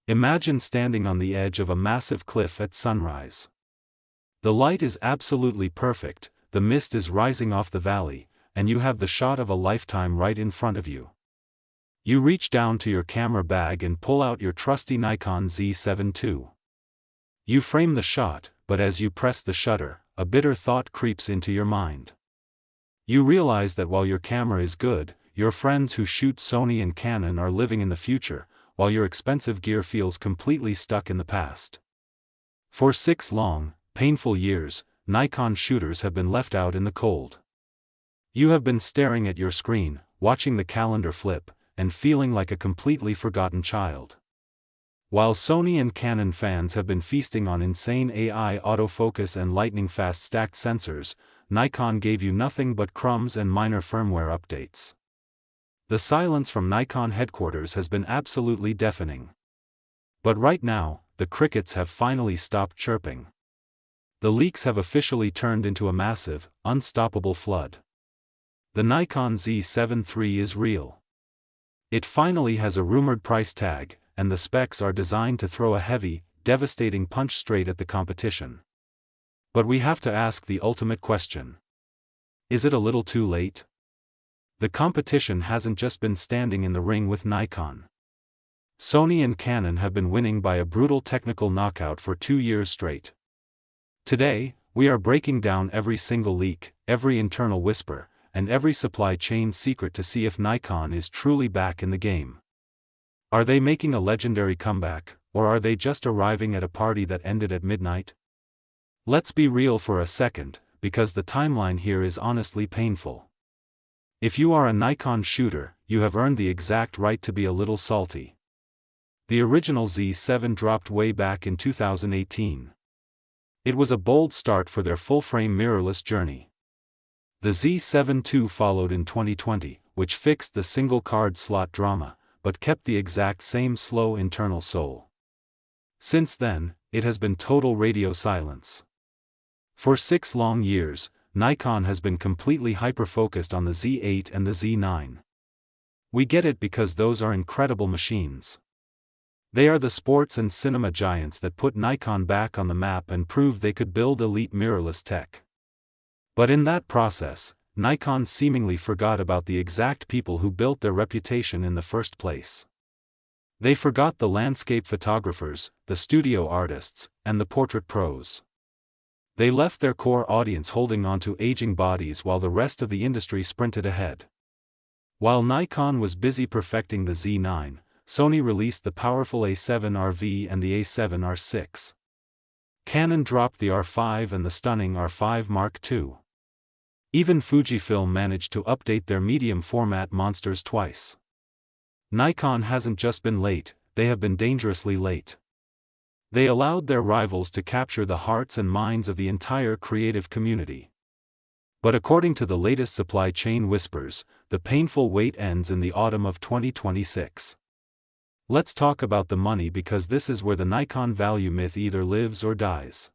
Imagine standing on the edge of a massive cliff at sunrise. The light is absolutely perfect, the mist is rising off the valley, and you have the shot of a lifetime right in front of you. You reach down to your camera bag and pull out your trusty Nikon Z7 II. You frame the shot, but as you press the shutter, a bitter thought creeps into your mind. You realize that while your camera is good, your friends who shoot Sony and Canon are living in the future, while your expensive gear feels completely stuck in the past. For 6 long, painful years, Nikon shooters have been left out in the cold. You have been staring at your screen, watching the calendar flip, and feeling like a completely forgotten child. While Sony and Canon fans have been feasting on insane AI autofocus and lightning-fast stacked sensors, Nikon gave you nothing but crumbs and minor firmware updates. The silence from Nikon headquarters has been absolutely deafening. But right now, the crickets have finally stopped chirping. The leaks have officially turned into a massive, unstoppable flood. The Nikon Z7 III is real. It finally has a rumored price tag, and the specs are designed to throw a heavy, devastating punch straight at the competition. But we have to ask the ultimate question. Is it a little too late? The competition hasn't just been standing in the ring with Nikon. Sony and Canon have been winning by a brutal technical knockout for 2 years straight. Today, we are breaking down every single leak, every internal whisper, and every supply chain secret to see if Nikon is truly back in the game. Are they making a legendary comeback, or are they just arriving at a party that ended at midnight? Let's be real for a second, because the timeline here is honestly painful. If you are a Nikon shooter, you have earned the exact right to be a little salty. The original Z7 dropped way back in 2018. It was a bold start for their full-frame mirrorless journey. The Z7 II followed in 2020, which fixed the single card slot drama, but kept the exact same slow internal soul. Since then, it has been total radio silence. For 6 long years, Nikon has been completely hyper-focused on the Z8 and the Z9. We get it because those are incredible machines. They are the sports and cinema giants that put Nikon back on the map and proved they could build elite mirrorless tech. But in that process, Nikon seemingly forgot about the exact people who built their reputation in the first place. They forgot the landscape photographers, the studio artists, and the portrait pros. They left their core audience holding onto aging bodies while the rest of the industry sprinted ahead. While Nikon was busy perfecting the Z9, Sony released the powerful A7R and the A7R. Canon dropped the R5 and the stunning R5 Mark II. Even Fujifilm managed to update their medium-format monsters twice. Nikon hasn't just been late, they have been dangerously late. They allowed their rivals to capture the hearts and minds of the entire creative community. But according to the latest supply chain whispers, the painful wait ends in the autumn of 2026. Let's talk about the money because this is where the Nikon value myth either lives or dies.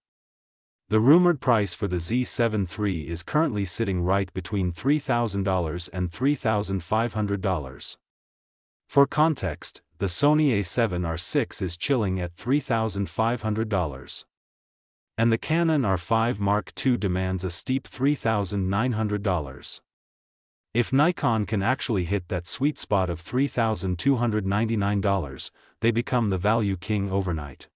The rumored price for the Z7 III is currently sitting right between $3,000 and $3,500. For context, the Sony a7R is chilling at $3,500. And the Canon R5 Mark II demands a steep $3,900. If Nikon can actually hit that sweet spot of $3,299, they become the value king overnight.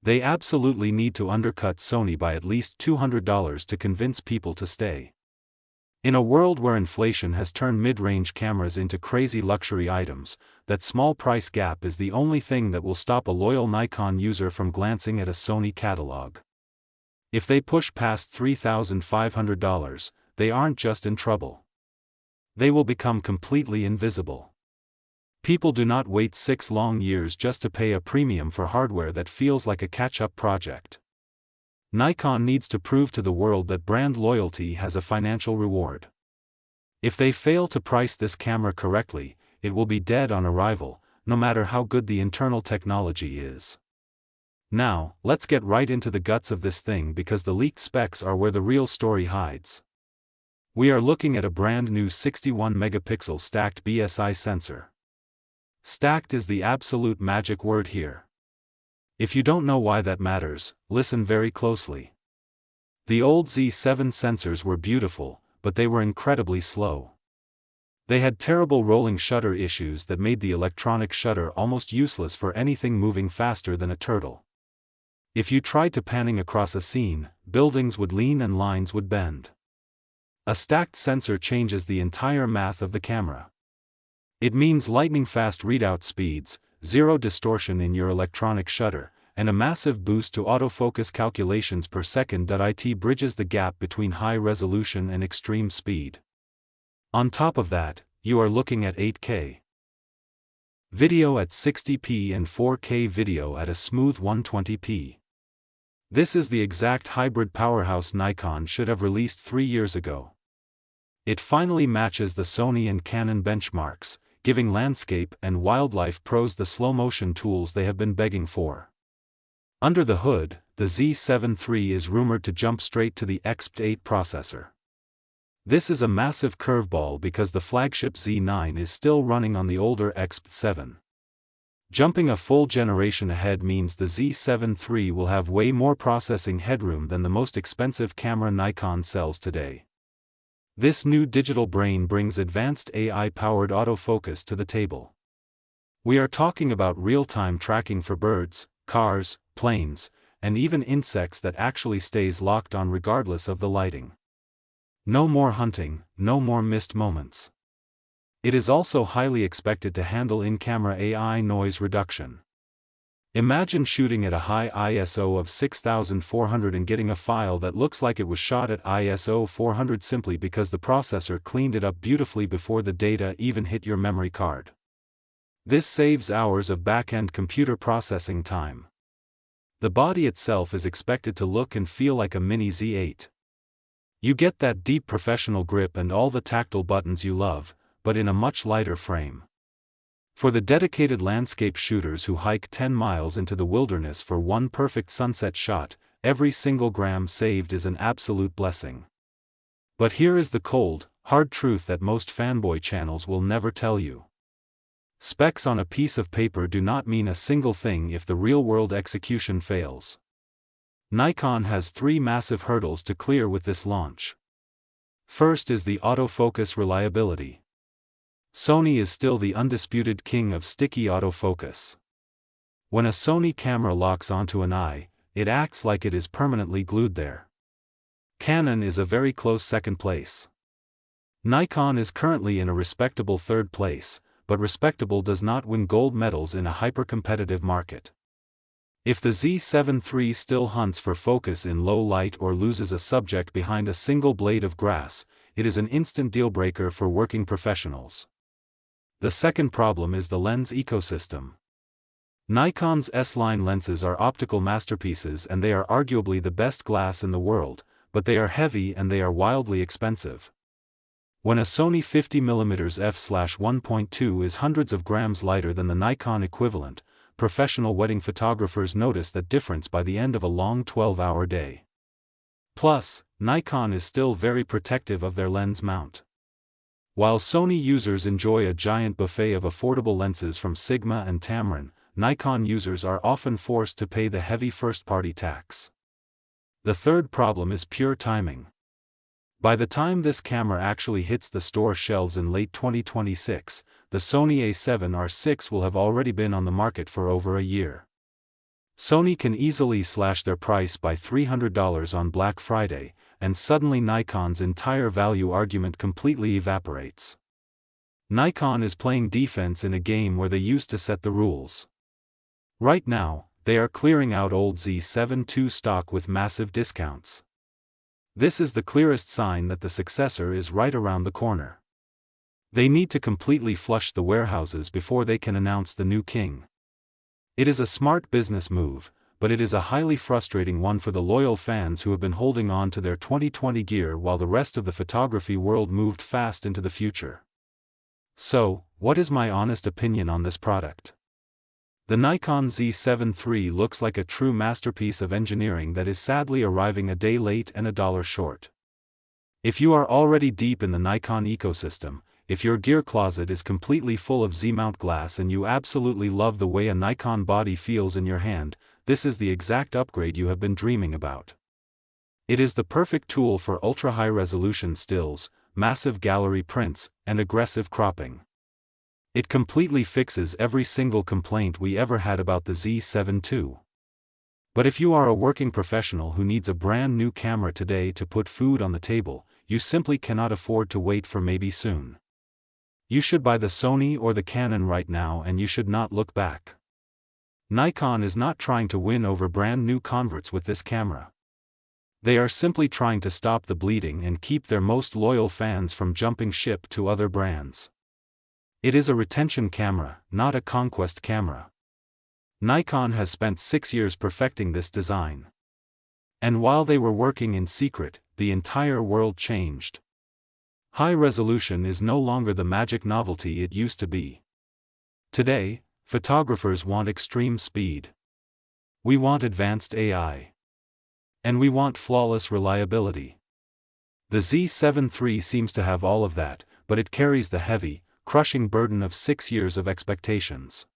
They absolutely need to undercut Sony by at least $200 to convince people to stay. In a world where inflation has turned mid-range cameras into crazy luxury items, that small price gap is the only thing that will stop a loyal Nikon user from glancing at a Sony catalog. If they push past $3,500, they aren't just in trouble. They will become completely invisible. People do not wait 6 long years just to pay a premium for hardware that feels like a catch-up project. Nikon needs to prove to the world that brand loyalty has a financial reward. If they fail to price this camera correctly, it will be dead on arrival, no matter how good the internal technology is. Now, let's get right into the guts of this thing because the leaked specs are where the real story hides. We are looking at a brand new 61-megapixel stacked BSI sensor. Stacked is the absolute magic word here. If you don't know why that matters, listen very closely. The old Z7 sensors were beautiful, but they were incredibly slow. They had terrible rolling shutter issues that made the electronic shutter almost useless for anything moving faster than a turtle. If you tried to panning across a scene, buildings would lean and lines would bend. A stacked sensor changes the entire math of the camera. It means lightning-fast readout speeds, zero distortion in your electronic shutter, and a massive boost to autofocus calculations per second. It bridges the gap between high resolution and extreme speed. On top of that, you are looking at 8K video at 60p and 4K video at a smooth 120p. This is the exact hybrid powerhouse Nikon should have released 3 years ago. It finally matches the Sony and Canon benchmarks, giving landscape and wildlife pros the slow-motion tools they have been begging for. Under the hood, the Z7 III is rumored to jump straight to the XP8 processor. This is a massive curveball because the flagship Z9 is still running on the older XP7. Jumping a full generation ahead means the Z7 III will have way more processing headroom than the most expensive camera Nikon sells today. This new digital brain brings advanced AI-powered autofocus to the table. We are talking about real-time tracking for birds, cars, planes, and even insects that actually stays locked on regardless of the lighting. No more hunting, no more missed moments. It is also highly expected to handle in-camera AI noise reduction. Imagine shooting at a high ISO of 6400 and getting a file that looks like it was shot at ISO 400 simply because the processor cleaned it up beautifully before the data even hit your memory card. This saves hours of back-end computer processing time. The body itself is expected to look and feel like a mini Z8. You get that deep professional grip and all the tactile buttons you love, but in a much lighter frame. For the dedicated landscape shooters who hike 10 miles into the wilderness for one perfect sunset shot, every single gram saved is an absolute blessing. But here is the cold, hard truth that most fanboy channels will never tell you. Specs on a piece of paper do not mean a single thing if the real-world execution fails. Nikon has 3 massive hurdles to clear with this launch. First is the autofocus reliability. Sony is still the undisputed king of sticky autofocus. When a Sony camera locks onto an eye, it acts like it is permanently glued there. Canon is a very close second place. Nikon is currently in a respectable third place, but respectable does not win gold medals in a hyper-competitive market. If the Z7 III still hunts for focus in low light or loses a subject behind a single blade of grass, it is an instant deal-breaker for working professionals. The second problem is the lens ecosystem. Nikon's S-line lenses are optical masterpieces and they are arguably the best glass in the world, but they are heavy and they are wildly expensive. When a Sony 50mm f/1.2 is hundreds of grams lighter than the Nikon equivalent, professional wedding photographers notice that difference by the end of a long 12-hour day. Plus, Nikon is still very protective of their lens mount. While Sony users enjoy a giant buffet of affordable lenses from Sigma and Tamron, Nikon users are often forced to pay the heavy first-party tax. The third problem is pure timing. By the time this camera actually hits the store shelves in late 2026, the Sony a7R VI will have already been on the market for over a year. Sony can easily slash their price by $300 on Black Friday, and suddenly Nikon's entire value argument completely evaporates. Nikon is playing defense in a game where they used to set the rules. Right now, they are clearing out old Z7 II stock with massive discounts. This is the clearest sign that the successor is right around the corner. They need to completely flush the warehouses before they can announce the new king. It is a smart business move, but it is a highly frustrating one for the loyal fans who have been holding on to their 2020 gear while the rest of the photography world moved fast into the future. So, what is my honest opinion on this product? The Nikon Z7 III looks like a true masterpiece of engineering that is sadly arriving a day late and $1 short. If you are already deep in the Nikon ecosystem, if your gear closet is completely full of Z-mount glass and you absolutely love the way a Nikon body feels in your hand, this is the exact upgrade you have been dreaming about. It is the perfect tool for ultra-high-resolution stills, massive gallery prints, and aggressive cropping. It completely fixes every single complaint we ever had about the Z7 II. But if you are a working professional who needs a brand new camera today to put food on the table, you simply cannot afford to wait for maybe soon. You should buy the Sony or the Canon right now, and you should not look back. Nikon is not trying to win over brand new converts with this camera. They are simply trying to stop the bleeding and keep their most loyal fans from jumping ship to other brands. It is a retention camera, not a conquest camera. Nikon has spent 6 years perfecting this design. And while they were working in secret, the entire world changed. High resolution is no longer the magic novelty it used to be. Today, photographers want extreme speed. We want advanced AI. And we want flawless reliability. The Z7 III seems to have all of that, but it carries the heavy, crushing burden of 6 years of expectations.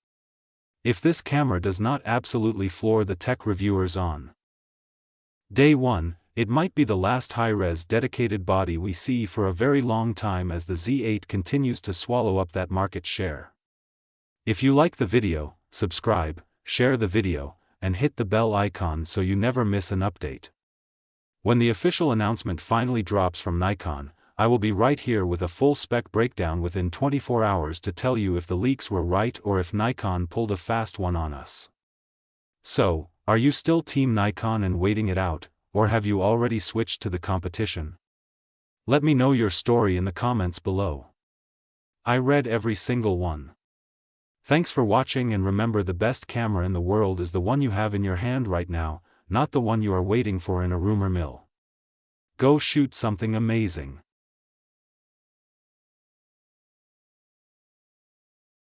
If this camera does not absolutely floor the tech reviewers on day one, it might be the last high-res dedicated body we see for a very long time as the Z8 continues to swallow up that market share. If you like the video, subscribe, share the video, and hit the bell icon so you never miss an update. When the official announcement finally drops from Nikon, I will be right here with a full spec breakdown within 24 hours to tell you if the leaks were right or if Nikon pulled a fast one on us. So, are you still Team Nikon and waiting it out, or have you already switched to the competition? Let me know your story in the comments below. I read every single one. Thanks for watching, and remember, the best camera in the world is the one you have in your hand right now, not the one you are waiting for in a rumor mill. Go shoot something amazing.